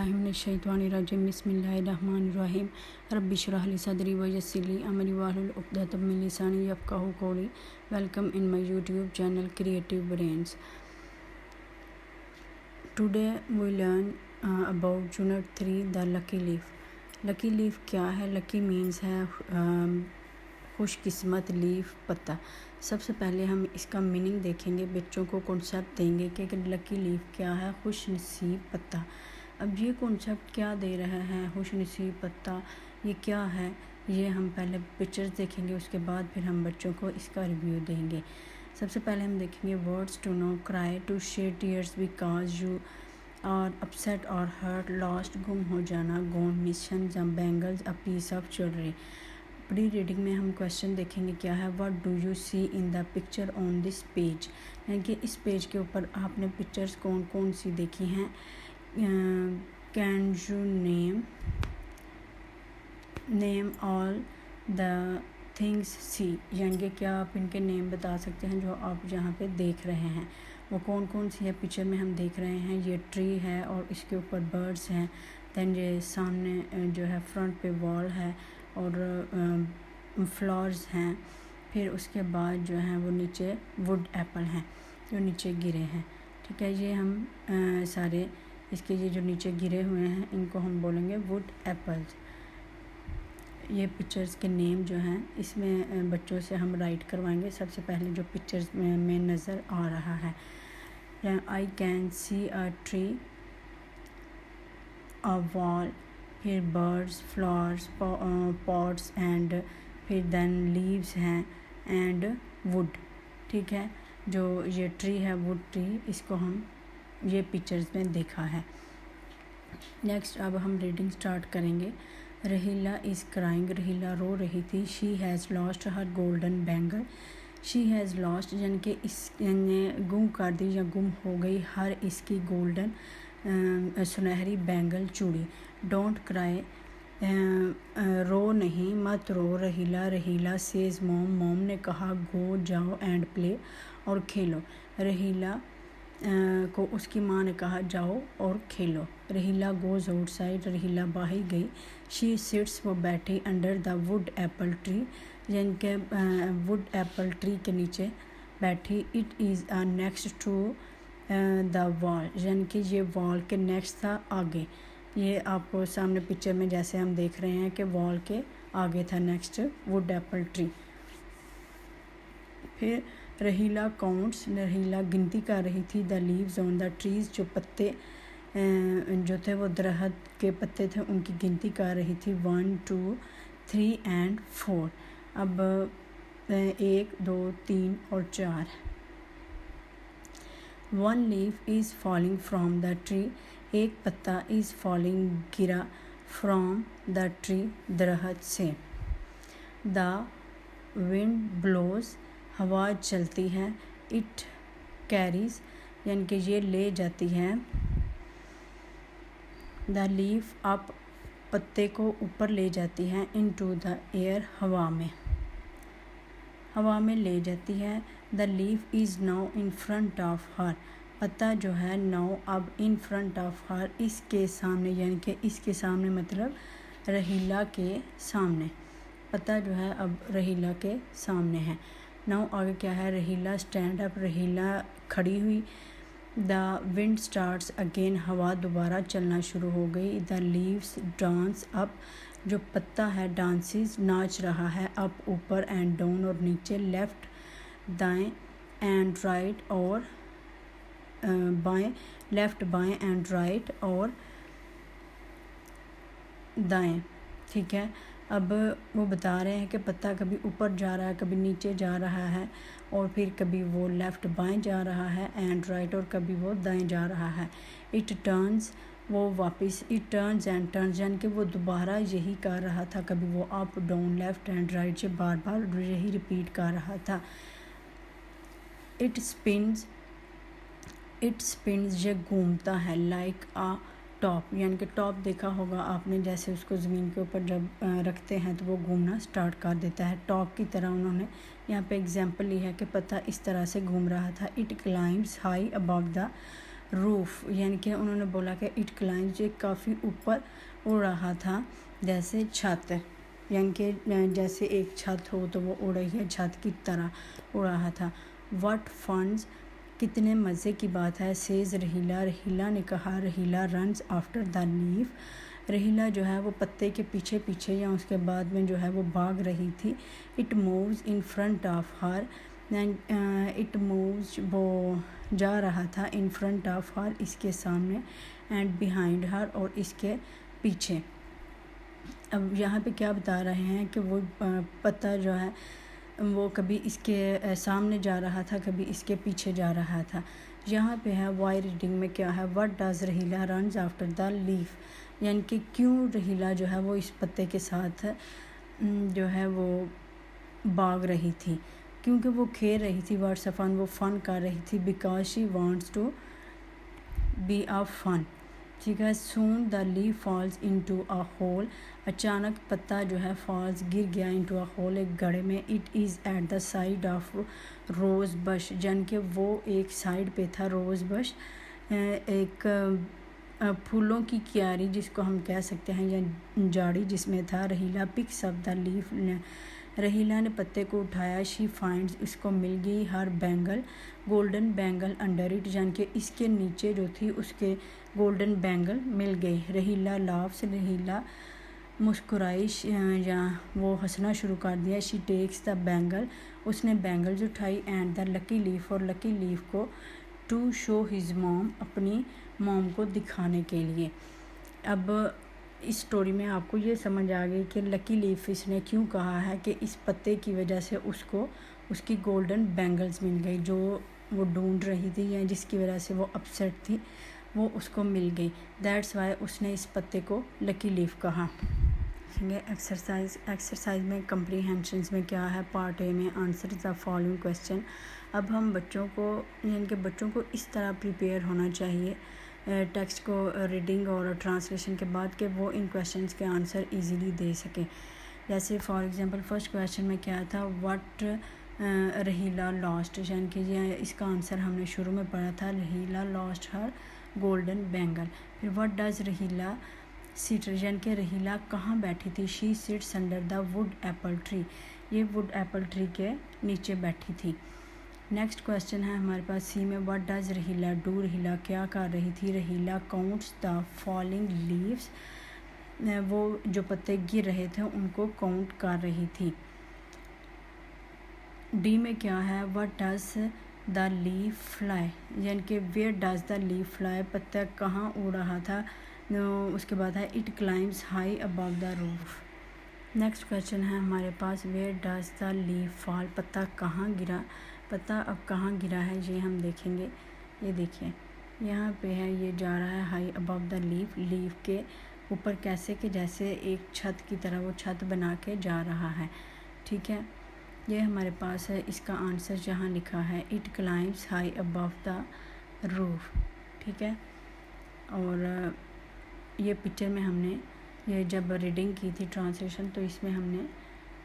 बिस्मिल्लाहिर्रहमानिर्रहीम बिस्मिल्लाहिर्रहमानिर्रहीम रब्बि इश्रह ली सदरी व यस्सिर ली अमरी वाहलुल उक़दतम मिन लिसानी यफ़क़हू क़ौली। Welcome in my YouTube channel creative brains. Today we learn about unit 3 the lucky leaf. Lucky leaf क्या है? लकी मीन्स है खुशकिस्मत, लीफ पत्ता। सबसे पहले हम इसका मीनिंग देखेंगे, बच्चों को कॉन्सेप्ट देंगे कि लकी लीफ क्या है, खुश नसीब पत्ता। अब ये कॉन्सेप्ट क्या दे रहा है, खुश नसीब पत्ता ये क्या है, ये हम पहले पिक्चर्स देखेंगे, उसके बाद फिर हम बच्चों को इसका रिव्यू देंगे। सबसे पहले हम देखेंगे words to know, cry, to shed tears because you are upset और हर्ट, लॉस्ट गुम हो जाना, gone missing, jam bangles, a piece of jewellery. Pre reading में हम क्वेश्चन देखेंगे क्या है, what do you see in the picture on this page, यानी कि इस पेज के ऊपर आपने पिक्चर्स कौन कौन सी देखी हैं। Can you name all the things see, यानी कि क्या आप इनके नेम बता सकते हैं जो आप यहाँ पे देख रहे हैं, वो कौन कौन सी है पिक्चर में हम देख रहे हैं। ये ट्री है और इसके ऊपर बर्ड्स हैं, दैन ये सामने जो है फ्रंट पे वॉल है और फ्लावर्स हैं, फिर उसके बाद जो है वो नीचे वुड एप्पल हैं जो नीचे गिरे हैं। ठीक है, ये हम सारे इसके ये जो नीचे गिरे हुए हैं इनको हम बोलेंगे वुड एप्पल्स। ये पिक्चर्स के नेम जो हैं इसमें बच्चों से हम राइट करवाएंगे। सबसे पहले जो पिक्चर्स में नज़र आ रहा है, I can see a tree, a wall, फिर बर्ड्स, फ्लावर्स, पॉट्स एंड फिर देन लीव्स हैं एंड वुड। ठीक है, जो ये ट्री है वुड ट्री, इसको हम ये पिक्चर्स में देखा है। नेक्स्ट अब हम रीडिंग स्टार्ट करेंगे। रहीला इज़ क्राइंग, रहीला रो रही थी। She has lost her golden bangle, she has lost यानी कि इसने गुम कर दी या गुम हो गई हर इसकी गोल्डन सुनहरी बैंगल चूड़ी। डोंट क्राई, रो नहीं मत रो रहीला, रहीला सेज मॉम, मॉम ने कहा गो जाओ एंड प्ले और खेलो। रहीला को उसकी माँ ने कहा जाओ और खेलो। रहीला गोज़ आउटसाइड, रहीला बाहर गई। शी सिट्स, वो बैठी, under the wood apple tree, यानी कि वुड एप्पल ट्री के नीचे बैठी। It is a next to the wall, यानी कि ये वॉल के नेक्स्ट था, आगे। ये आपको सामने पिक्चर में जैसे हम देख रहे हैं कि वॉल के आगे था नेक्स्ट वुड एप्पल ट्री। फिर रहीला काउंट्स, रहीला गिनती कर रही थी। The leaves on the trees, जो पत्ते जो थे वो दरख्त के पत्ते थे उनकी गिनती कर रही थी। 1 2 3 एंड 4। अब 1 2 3 और 4। 1 leaf is falling from the tree, एक पत्ता इज़ फॉलिंग गिरा फ्राम द ट्री, दरख्त से। द विंड ब्लोज, हवा चलती है। इट कैरीज, यानी कि ये ले जाती है। द लीफ अप, पत्ते को ऊपर ले जाती है। इनटू द एयर, हवा में ले जाती है। The leaf is now in front of her, पत्ता जो है नाउ अब इन फ्रंट ऑफ हर, इसके सामने, यानी कि इसके सामने मतलब रहीला के सामने। पत्ता जो है अब रहीला के सामने है। नाउ आगे क्या है, रहीला स्टैंड अप, रहीला खड़ी हुई। द विंड स्टार्ट्स अगेन, हवा दोबारा चलना शुरू हो गई। द लीव्स डांस अप, जो पत्ता है डांसेस नाच रहा है, अप ऊपर एंड डाउन और नीचे, लेफ्ट दाएं एंड राइट और बाएं, लेफ्ट बाएं एंड राइट और दाएं। ठीक है, अब वो बता रहे हैं कि पत्ता कभी ऊपर जा रहा है, कभी नीचे जा रहा है, और फिर कभी वो लेफ़्ट बाएं जा रहा है एंड राइट, और कभी वो दाएं जा रहा है। इट टर्न्स, वो वापस, इट टर्न्स एंड टर्न्स, यानी कि वो दोबारा यही कर रहा था, कभी वो up down left and right, ये बार बार यही रिपीट कर रहा था। इट स्पिन्स, ये घूमता है। लाइक आ टॉप, यानी कि टॉप देखा होगा आपने, जैसे उसको ज़मीन के ऊपर जब रखते हैं तो वो घूमना स्टार्ट कर देता है, टॉप की तरह उन्होंने यहाँ पे एग्जांपल ली है कि पत्ता इस तरह से घूम रहा था। It climbs high above the roof, यानी कि उन्होंने बोला कि इट क्लाइम्स, ये काफ़ी ऊपर उड़ रहा था जैसे छत, यानी कि जैसे एक छत हो तो वो उड़ रही है छत की तरह उड़ रहा था। व्हाट फंड्स, कितने मज़े की बात है। सेज रहीला, रहीला ने कहा। रहीला रन्स आफ्टर द लीफ, रहीला जो है वो पत्ते के पीछे पीछे या उसके बाद में जो है वो भाग रही थी। It moves in front of her, it moves, वो जा रहा था, इन फ्रंट ऑफ हर, इसके सामने, एंड बिहाइंड हर, और इसके पीछे। अब यहाँ पे क्या बता रहे हैं कि वो पत्ता जो है वो कभी इसके सामने जा रहा था, कभी इसके पीछे जा रहा था। यहाँ पे है वाई रीडिंग में क्या है, what does Rahila runs after the leaf, यानी कि क्यों रहीला जो है वो इस पत्ते के साथ जो है वो भाग रही थी, क्योंकि वो खेल रही थी। वर्ड्स ऑफ फन, वो फ़न कर रही थी। Because she wants to be a fun, ठीक है। Soon the leaf falls into a hole, अचानक पत्ता जो है फॉल्स गिर गया, इनटू अ होल, एक गड्ढे में। It is at the side of rose bush, यानी कि वो एक साइड पे था रोज़ बश, एक फूलों की क्यारी जिसको हम कह सकते हैं, या जाड़ी जिसमें था। Rahila picks up the leaf, Rahila ने पत्ते को उठाया। शी फाइंड्स, इसको मिल गई her bangle, golden bangle under it, यानी कि इसके नीचे जो थी उसके गोल्डन बैंगल मिल गई। रहीला लाफ्स, रहीला मुस्कुराई, या वो हंसना शुरू कर दिया। शी टेक्स द बैंगल, उसने बैंगल्स उठाई, एंड द लकी लीफ, और लकी लीफ को, टू शो हिज मॉम, अपनी मॉम को दिखाने के लिए। अब इस स्टोरी में आपको ये समझ आ गई कि लकी लीफ इसने क्यों कहा है कि इस पत्ते की वजह से उसको उसकी गोल्डन बैंगल्स मिल गई, जो वो ढूंढ रही थी या जिसकी वजह से वो अपसेट थी, वो उसको मिल गई। दैट्स वाई उसने इस पत्ते को लकी लीफ कहा। एक्सरसाइज में कम्प्रीहेंशंस में क्या है, पार्ट ए में आंसर द फॉलोइंग क्वेश्चन। अब हम बच्चों को, यानी कि बच्चों को इस तरह प्रिपेयर होना चाहिए टेक्स्ट को रीडिंग और ट्रांसलेशन के बाद कि वो इन क्वेश्चंस के आंसर इजीली दे सकें। जैसे फॉर एग्जांपल फर्स्ट क्वेश्चन में क्या था, व्हाट रहीला लॉस्ट, यानी कि ये इसका आंसर हमने शुरू में पढ़ा था, रहीला लॉस्ट हर गोल्डन बैंगल। फिर व्हाट डज रहीला सिट, यानी कि रहीला कहाँ बैठी थी, she seats under the wood apple tree, ये वुड एप्पल ट्री के नीचे बैठी थी। नेक्स्ट क्वेश्चन है हमारे पास सी में, व्हाट डज रहीला डू, रहीला क्या कर रही थी, रहीला काउंट्स द फॉलिंग लीव्स, वो जो पत्ते गिर रहे थे उनको काउंट कर रही थी। डी में क्या है, what does the leaf fly, यानी कि where does the leaf fly, पत्ता कहाँ उड़ रहा था। उसके बाद है it climbs high above the roof. Next question है हमारे पास, where does the leaf fall, पत्ता कहाँ गिरा, पत्ता अब कहाँ गिरा है ये हम देखेंगे। ये देखिए यहाँ पे है, ये जा रहा है high above the leaf, leaf के ऊपर, कैसे कि जैसे एक छत की तरह वो छत बना के जा रहा है, ठीक है। ये हमारे पास है इसका आंसर जहाँ लिखा है, it climbs high above the roof, ठीक है। और ये पिक्चर में हमने ये जब रीडिंग की थी ट्रांसलेशन तो इसमें हमने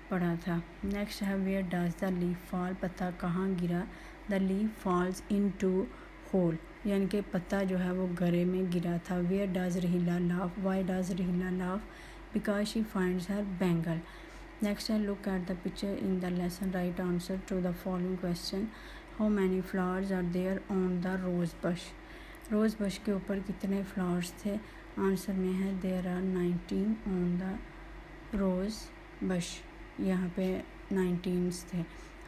पढ़ा था। नेक्स्ट है, where does the leaf fall, पत्ता कहाँ गिरा, the leaf falls into hole, यानी कि पत्ता जो है वो गड्ढे में गिरा था। Where does Rahila laugh, why does Rahila laugh, because she finds her bangle. Next है, look at the picture in the lesson, right answer to the following question. How many flowers are there on the rose bush, rose bush के ऊपर कितने flowers थे। Answer में है there are 19 on the rose bush, यहाँ पे 19 थे।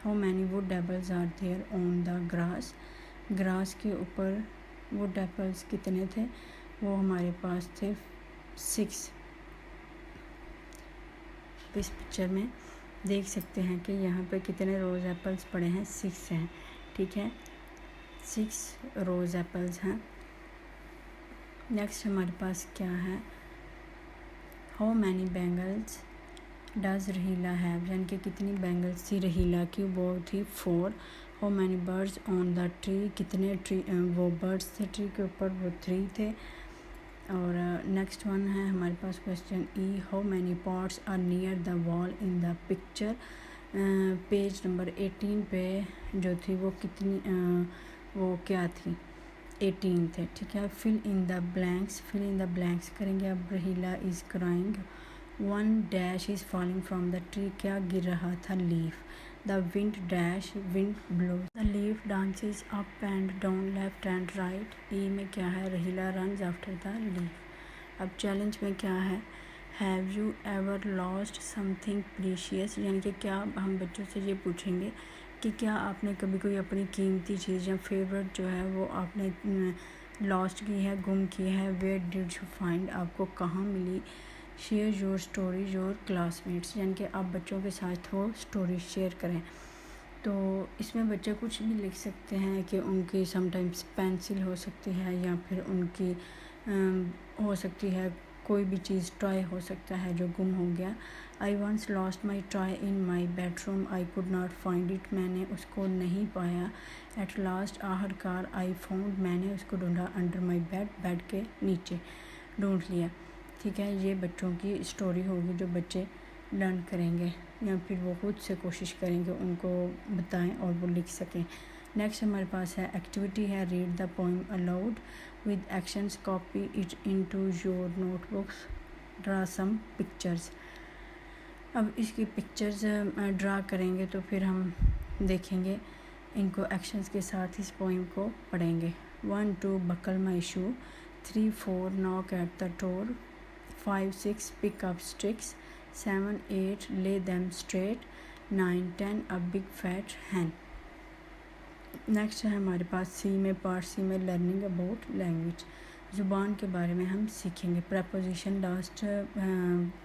How many wood apples are there on the grass, grass के ऊपर वुड एप्पल्स कितने थे, वो हमारे पास थे 6। इस पिक्चर में देख सकते हैं कि यहाँ पे कितने रोज़ एप्पल्स पड़े हैं, 6 हैं, ठीक है, 6 रोज़ एप्पल्स हैं। नेक्स्ट हमारे पास क्या है, how many bangles does Rahila have, यानी कि कितनी बैंगल्स थी रहीला की, वो थी 4। How many birds on the tree, कितने ट्री वो बर्ड्स थे ट्री के ऊपर, वो 3 थे। और नेक्स्ट वन है हमारे पास question E, how many pots are near the wall in the picture, page number 18 पे जो थी वो कितनी वो क्या थी, 18th है, ठीक है। फिल इन द ब्लैंक्स करेंगे। अब Rahila is crying, one dash is falling from the tree, क्या गिर रहा था, leaf. The wind dash wind blow, the leaf dances up and down left and right. E में क्या है, Rahila runs after the leaf. अब चैलेंज में क्या है, have you ever lost something precious, यानी कि क्या हम बच्चों से ये पूछेंगे कि क्या आपने कभी कोई अपनी कीमती चीज़ या फेवरेट जो है वो आपने लॉस्ट की है, गुम की है। वेयर डिड यू फाइंड, आपको कहाँ मिली। Share your story your classmates, यानी कि आप बच्चों के साथ वो स्टोरी शेयर करें। तो इसमें बच्चे कुछ भी लिख सकते हैं कि उनकी समटाइम्स पेंसिल हो सकती है या फिर उनकी हो सकती है कोई भी चीज़, टॉय हो सकता है जो गुम हो गया। I once lost my toy in my bedroom, I could not find it, मैंने उसको नहीं पाया। एट लास्ट, आखिरकार, आई फाउंड, मैंने उसको ढूंढा। अंडर माई बेड, बेड के नीचे ढूंढ लिया, ठीक है। ये बच्चों की स्टोरी होगी जो बच्चे लर्न करेंगे या फिर वो खुद से कोशिश करेंगे उनको बताएं और वो लिख सकें। नेक्स्ट हमारे पास है एक्टिविटी है, read the poem aloud with actions, copy it into your notebooks, draw some pictures. अब इसकी पिक्चर्स ड्रा करेंगे तो फिर हम देखेंगे इनको एक्शंस के साथ इस पोएम को पढ़ेंगे। 1 2 buckle my shoe, 3 4 knock at the door, 5 6 pick up sticks, 7 8 lay them straight, 9 10 a big fat hen। Next है हमारे पास सी में, पार्ट सी में, लर्निंग अबाउट लैंग्वेज, ज़ुबान के बारे में हम सीखेंगे। प्रपोजिशन, लास्ट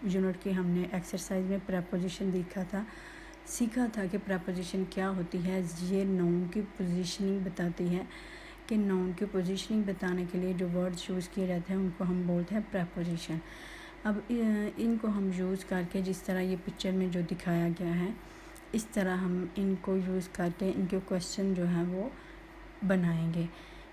यूनिट की हमने एक्सरसाइज में प्रपोजिशन सीखा था कि प्रपोजिशन क्या होती है। ये नाउन की पोजीशनिंग बताती है कि नाउन की पोजीशनिंग बताने के लिए जो वर्ड्स यूज़ किए जाते हैं उनको हम बोलते हैं प्रपोजिशन। अब इनको हम यूज़ करके, जिस तरह ये पिक्चर में जो दिखाया गया है, इस तरह हम इनको यूज़ करके इनके क्वेश्चन जो हैं वो बनाएंगे।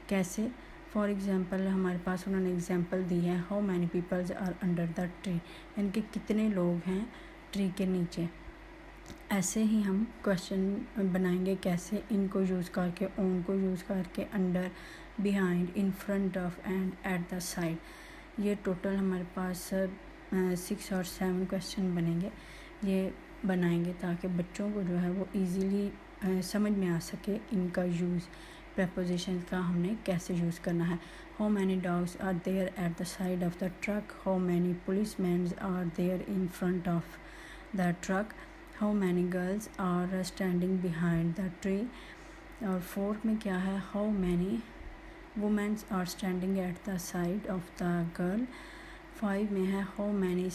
कैसे, फॉर एग्ज़ाम्पल हमारे पास उन्होंने एग्ज़ाम्पल दी है, how many peoples are under the tree, यानी कि कितने लोग हैं ट्री के नीचे। ऐसे ही हम क्वेश्चन बनाएंगे, कैसे, इनको यूज़ करके, ऑन को यूज़ करके, under, behind, in front of and eight the side. ये टोटल हमारे पास 6 और 7 क्वेश्चन बनेंगे। ये बनाएंगे ताकि बच्चों को जो है वो इजीली समझ में आ सके इनका यूज़, प्रपोजिशन का हमने कैसे यूज़ करना है। How many dogs are there at the side of the truck, how many policemen are there in front of the truck, how many girls are standing behind the tree. और 4 में क्या है, how many womens are standing at the side of the girl. 5 में है, how many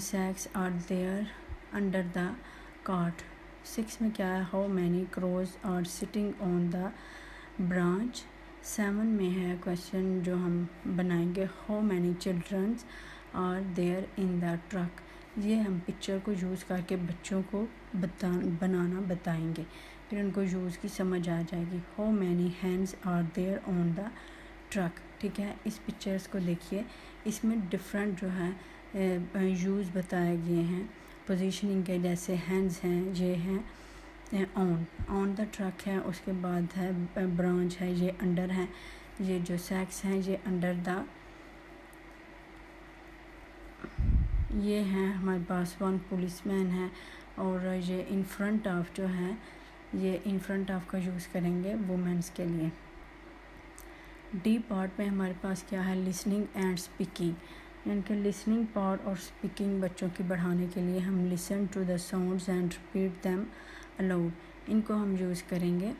sacks are there under the cart. 6 में क्या है, how many crows are sitting on the branch. 7 में है क्वेश्चन जो हम बनाएंगे, how many childrens are there in the truck. ये हम पिक्चर को यूज़ करके बच्चों को बनाना बताएंगे, फिर उनको यूज़ की समझ आ जाएगी। How many hands are there on the truck, ठीक है। इस पिक्चर्स को देखिए, इसमें डिफरेंट जो है यूज़ बताए गए हैं पोजीशनिंग के। जैसे हैंड्स हैं, ये हैं ऑन द ट्रक है, उसके बाद है ब्रांच है, ये अंडर है, ये जो सैक्स हैं ये अंडर द, ये हैं हमारे पास 1 पुलिसमैन है, और ये इन फ्रंट ऑफ जो है, ये इन फ्रंट ऑफ का यूज़ करेंगे वुमेंस के लिए। डी पार्ट में हमारे पास क्या है, लिसनिंग एंड स्पीकिंग, यानी कि लिसनिंग पार्ट और स्पीकिंग बच्चों की बढ़ाने के लिए हम listen to the sounds and repeat them aloud, इनको हम यूज़ करेंगे।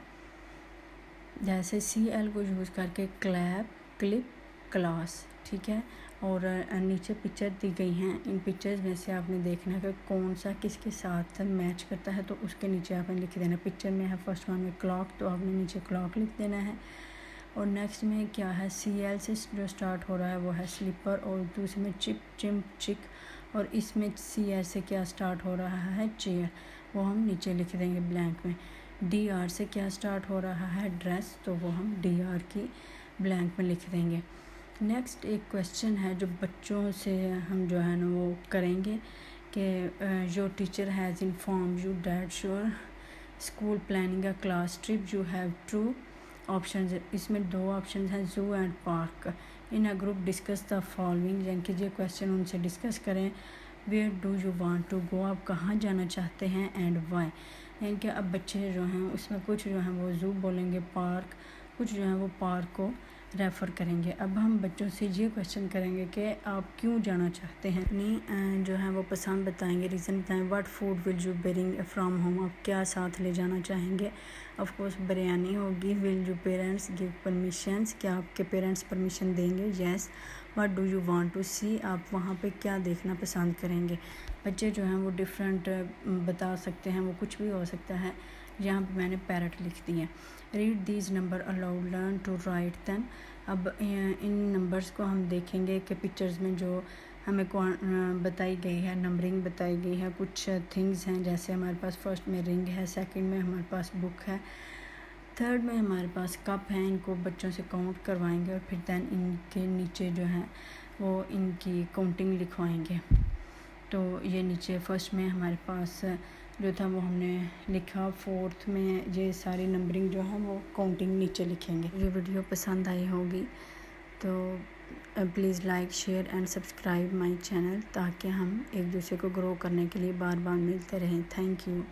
जैसे CL को यूज़ करके क्लैप, क्लिप, क्लास, ठीक है। और नीचे पिक्चर दी गई हैं, इन पिक्चर्स में से आपने देखना है कि कौन सा किसके साथ मैच करता है, तो उसके नीचे आपने लिख देना। पिक्चर में है फर्स्ट वन में क्लॉक, तो आपने नीचे क्लॉक लिख देना है। और नेक्स्ट में क्या है, CL से जो स्टार्ट हो रहा है वो है स्लीपर, और दूसरे में चिप, चिम्प, चिक, और इसमें CR से क्या स्टार्ट हो रहा है, चेयर, वो हम नीचे लिख देंगे ब्लैंक में। DR से क्या स्टार्ट हो रहा है, ड्रेस, तो वो हम DR की ब्लैंक में लिख देंगे। नेक्स्ट एक क्वेश्चन है जो बच्चों से हम जो है ना वो करेंगे कि your teacher has inform you that your school planning a class trip, you have two option, इसमें 2 ऑप्शन हैं, zoo and park. In a group discuss the following, यानी कि ये क्वेश्चन उनसे डिस्कस करें। Where do you want to go, आप कहाँ जाना चाहते हैं, एंड वाई। यानी कि अब बच्चे जो हैं उसमें कुछ जो हैं वो ज़ू बोलेंगे, पार्क, कुछ जो हैं वो पार्क को रेफ़र करेंगे। अब हम बच्चों से ये क्वेश्चन करेंगे कि आप क्यों जाना चाहते हैं, अपनी जो है वो पसंद बताएंगे, रीज़न बताएं। What food will you bring from home, आप क्या साथ ले जाना चाहेंगे। ऑफ कोर्स बिरयानी होगी। Will you parents give permissions, क्या आपके पेरेंट्स परमिशन देंगे। Yes. What do you want to see, आप वहाँ पे क्या देखना पसंद करेंगे। बच्चे जो हैं वो डिफरेंट बता सकते हैं, वो कुछ भी हो सकता है। यहाँ पे मैंने पैरट लिख दी है। Read these number aloud, learn to write then. अब इन नंबर्स को हम देखेंगे कि पिक्चर्स में जो हमें बताई गई है, नंबरिंग बताई गई है। कुछ थिंग्स हैं, जैसे हमारे पास फर्स्ट में रिंग है, सेकंड में हमारे पास बुक है, थर्ड में हमारे पास कप हैं। इनको बच्चों से काउंट करवाएंगे और फिर दैन इनके नीचे जो है वो इनकी काउंटिंग लिखवाएंगे। तो ये नीचे फर्स्ट में हमारे पास जो था वो हमने लिखा, फोर्थ में ये सारी नंबरिंग जो है वो काउंटिंग नीचे लिखेंगे। ये वीडियो पसंद आई होगी तो please like, share and subscribe my channel, ताकि हम एक दूसरे को ग्रो करने के लिए बार बार मिलते रहें। Thank you.